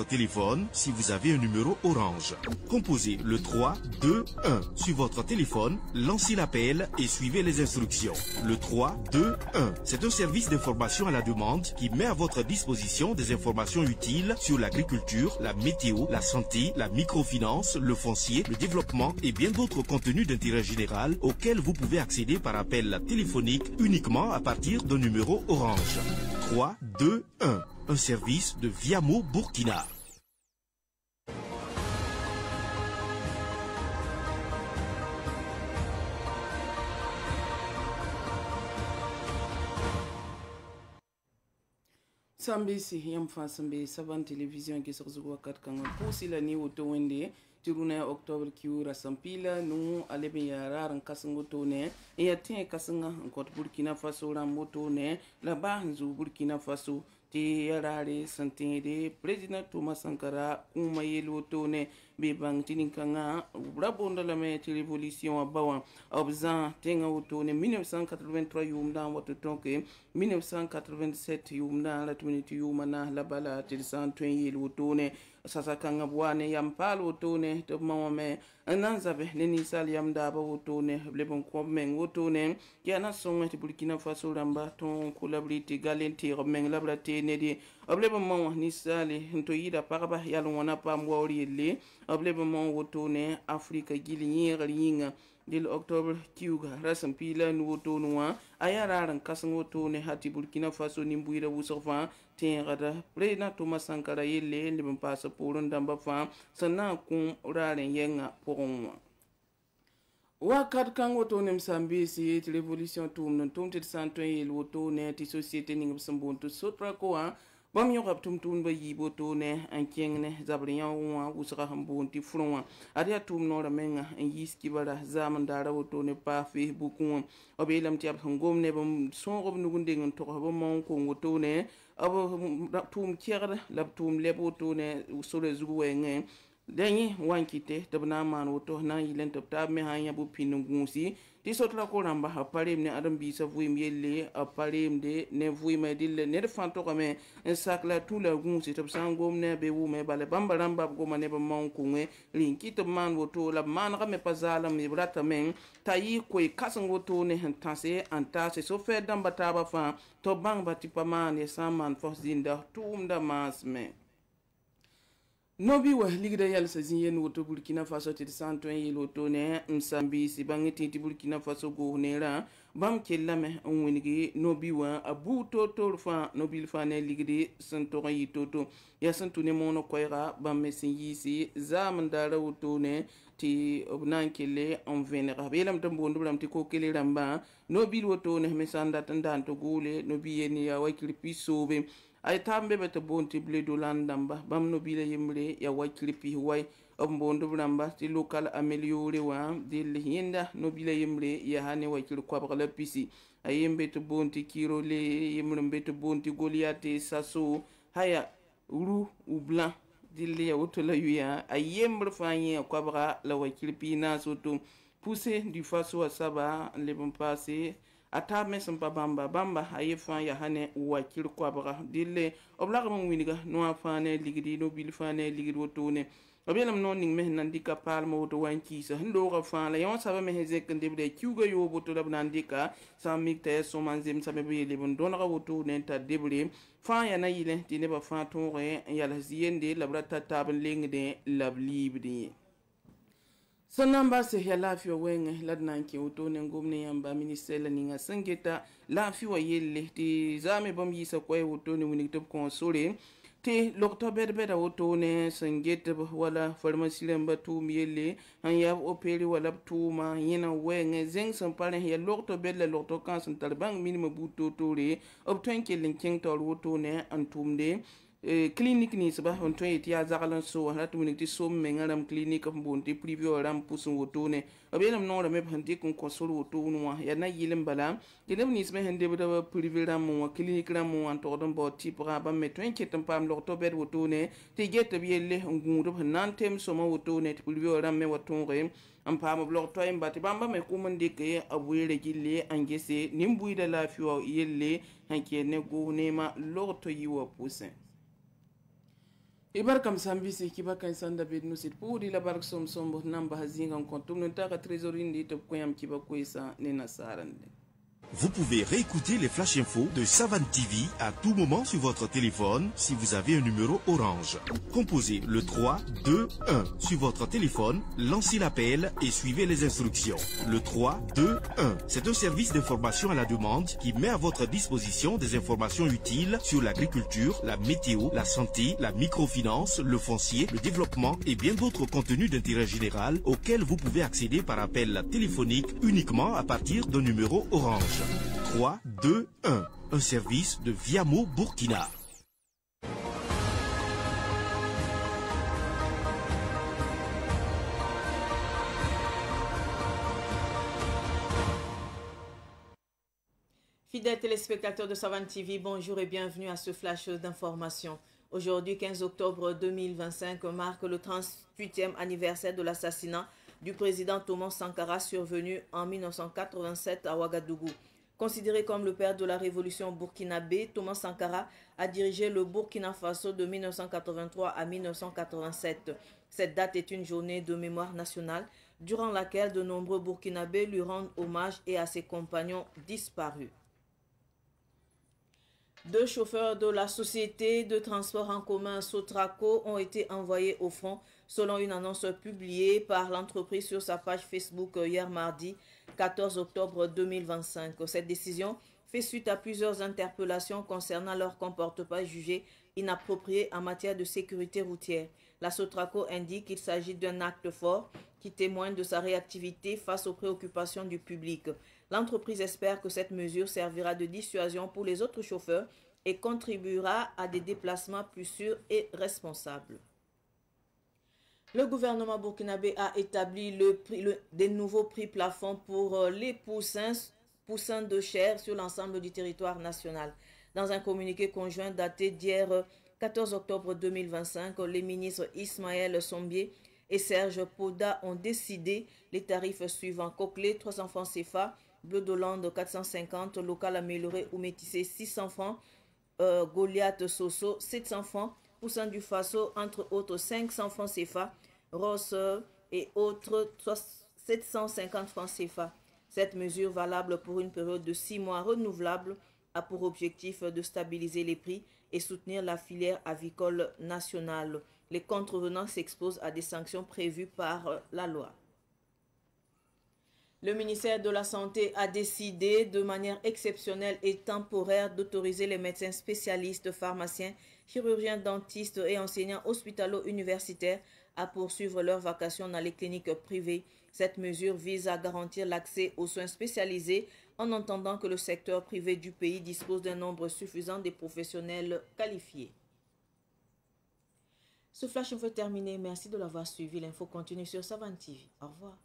téléphone si vous avez un numéro orange. Composez le 3 2 1 sur votre téléphone, lancez l'appel et suivez les instructions. Le 3 2 1, c'est un service d'information à la demande qui met à votre disposition des informations utiles sur l'agriculture, la météo, la santé, la microfinance, le foncier, le développement et bien d'autres contenus d'intérêt général auxquels vous pouvez accéder par appel téléphonique uniquement à partir d'un numéro orange. 3 2 1, un service de Viamo Burkina. Sambisi yamfa sambe saban télévision qui sorzu wakat kanga pusi la ni woto wende tiruna octobre kiura sampila nu alebe yara ran kasango tone ya tin kasanga kot Burkina Faso ran moto ne la banzu Burkina Faso ti yarare santede president Thomas Sankara kuma yelo tone be bang tininkanga rabonda la me révolution abawa obzan tenga wotone 1983 yumda wato tonke 1987 yumda la tuniti yumana la bala tilsan twen yelo tone sasa kanga bwane yampal wotone to mawame ananzabe neni sal yamda ba wotone lebon ko men wotone yana songa ti Burkina Faso ramba ton collaborité galenti men labrate nedi obleba mon ni sali nto yida paraba yalo wana pa mwori le obleba mon wotone Afrika gili yinga dil octobre kiuga rasam pila nu wotonwa ayara ran kasan wotone hati Burkina Faso nimbuira wusofa tenrada president Thomas Sankara yelle lebon pasa poron damba fa sana kun raren yenga poronwa wakat kan woto nem sambisi ti révolution tum non tum ti santo yel woto ne ti société ning sambonto sotra ko a bam yo tum tum ba yibo to ne an kengne zabriyan wa usra hambonti frunwa adia tum no ramenga en yiski bara zaman dara woto ne pa facebook ko obelam ti ab ngom ne bam son rob nugunde ngon to ba mon ko woto ne abo tum kierda lab tum lebo to ne sore zuwe nge denye wankite tabna man woto na yilen tabta me hanya bu pinungusi ti sotra ko ramba apare ne adam bi sa vuim yelle apare de ne vuim dille ne fanto kame en sakla tout la gunsi tab sangom ne be wu me bale bamba ramba go mane ba mon kunwe linki tab man woto la man ga me pazala me brata men tayi ko kasan woto ne hantanse antase so fe damba taba fa to bang batipa man e saman fosdinda tumda masme Nobi wa ligda yal sa zinyen woto Burkina Faso ti santo en woto ne msambi si bangeti ti Burkina Faso go nera bam kellame on wenigi nobi wa abu toto fa nobil fa ne ligdi santo yi toto ya santo ne mono koira bam mesin yisi zam dara woto ne ti obnan kelle on venera belam tambo ndulam ti ko kele ramba nobil woto ne mesanda tandan to gole nobi yeni ya wakili pisobe ay tambe beta bonti bledo landamba bam no bile yimre ya waklipi way ombondo blamba ti local amélioré wa dil hinda no bile yimre ya hane wakil kwabala pisi ayembe to bonti kiro le yimre beto bonti goliate saso haya ru ou blanc dil ya otola yuya ayembre fanye kwabra la waklipi na soto poussé du faso asaba le bon passé ata mesem pa bamba ayefa ya hane wakil kwabra dille oblaga mon winiga no afane ligidi no bil fane ligidi wotone obelam non ning meh nandika palma woto wanki sa ndo ga fa la yon sabe meh zek ndebe kiuga yo boto lab nandika sa mikte so manzem sabe be le bon don ga woto ne ta debre fa ya na yile ti ne ba fa to re ya la ziende labrata tabel lengde lab libdi Sanamba se ya lafiya wenge ladna ke woto ne ngomne yamba ministère la ninga sangeta lafiya yelle ti zame bam yisa koy woto ne woni top konsole te l'octobre beda woto ne sangeta wala pharmacie lamba tu yelle han ya operi wala tuma yina wenge zeng san pare ya l'octobre la l'octo kan san talbang minimum buto tore obtain ke linking tor woto ne antumde clinique ni saba on to yiti ya zagalan so rat mun ti so men ngaram clinique mbon ti privé ram pusun woto ne abelam no ram handi kun ko so woto no ya na yilim bala yilim ni sba hande bada privé ram mo clinique ram mo an to don bo ti pra ba me to en ketam pam lo to ber woto ne ti gette bi yelle ngudo nan tem so mo woto ne ti privé ram me woto re am pam blo to en bati bamba me ko mon dike abuyere gille angese nimbuida lafiyo yelle hanke ne go ne ma lo to yiwa pusen Ibar kam sambi se kiba kan sanda bed no sit puri la bark som sombo namba hazinga kontum no taka trésorerie ndi top koyam kiba koysa ne nasarande. Vous pouvez réécouter les flash infos de Savane TV à tout moment sur votre téléphone si vous avez un numéro orange. Composez le 3 2 1 sur votre téléphone, lancez l'appel et suivez les instructions. Le 3 2 1, c'est un service d'information à la demande qui met à votre disposition des informations utiles sur l'agriculture, la météo, la santé, la microfinance, le foncier, le développement et bien d'autres contenus d'intérêt général auxquels vous pouvez accéder par appel téléphonique uniquement à partir d'un numéro orange. 3 2 1, un service de Viamo Burkina. Fidèles téléspectateurs de Savane TV, bonjour et bienvenue à ce flash d'information. Aujourd'hui, 15 octobre 2025, marque le 38e anniversaire de l'assassinat du président Thomas Sankara survenu en 1987 à Ouagadougou. Considéré comme le père de la révolution burkinabé, Thomas Sankara a dirigé le Burkina Faso de 1983 à 1987. Cette date est une journée de mémoire nationale durant laquelle de nombreux Burkinabés lui rendent hommage et à ses compagnons disparus. 2 chauffeurs de la société de transport en commun Sotraco ont été envoyés au front selon une annonce publiée par l'entreprise sur sa page Facebook hier mardi 14 octobre 2025. Cette décision fait suite à plusieurs interpellations concernant leur comportement jugé inapproprié en matière de sécurité routière. La Sotraco indique qu'il s'agit d'un acte fort qui témoigne de sa réactivité face aux préoccupations du public. L'entreprise espère que cette mesure servira de dissuasion pour les autres chauffeurs et contribuera à des déplacements plus sûrs et responsables. Le gouvernement burkinabé a établi des nouveaux prix plafonds pour les poussins de chair sur l'ensemble du territoire national. Dans un communiqué conjoint daté d'hier 14 octobre 2025, les ministres Ismaël Sombier et Serge Poda ont décidé les tarifs suivants. Coquelet 300 francs CFA, Bleu d'Hollande 450, local amélioré ou métissé 600 francs, Goliath Soso 700 francs, Poussin du Faso entre autres 500 francs CFA, Ross et autres 750 francs CFA. Cette mesure valable pour une période de 6 mois renouvelable a pour objectif de stabiliser les prix et soutenir la filière avicole nationale. Les contrevenants s'exposent à des sanctions prévues par la loi. Le ministère de la Santé a décidé de manière exceptionnelle et temporaire d'autoriser les médecins spécialistes, pharmaciens, chirurgiens, dentistes et enseignants hospitalo-universitaires à poursuivre leurs vacations dans les cliniques privées. Cette mesure vise à garantir l'accès aux soins spécialisés en entendant que le secteur privé du pays dispose d'un nombre suffisant de professionnels qualifiés. Ce flash info est terminé. Merci de l'avoir suivi. L'info continue sur Savane TV. Au revoir.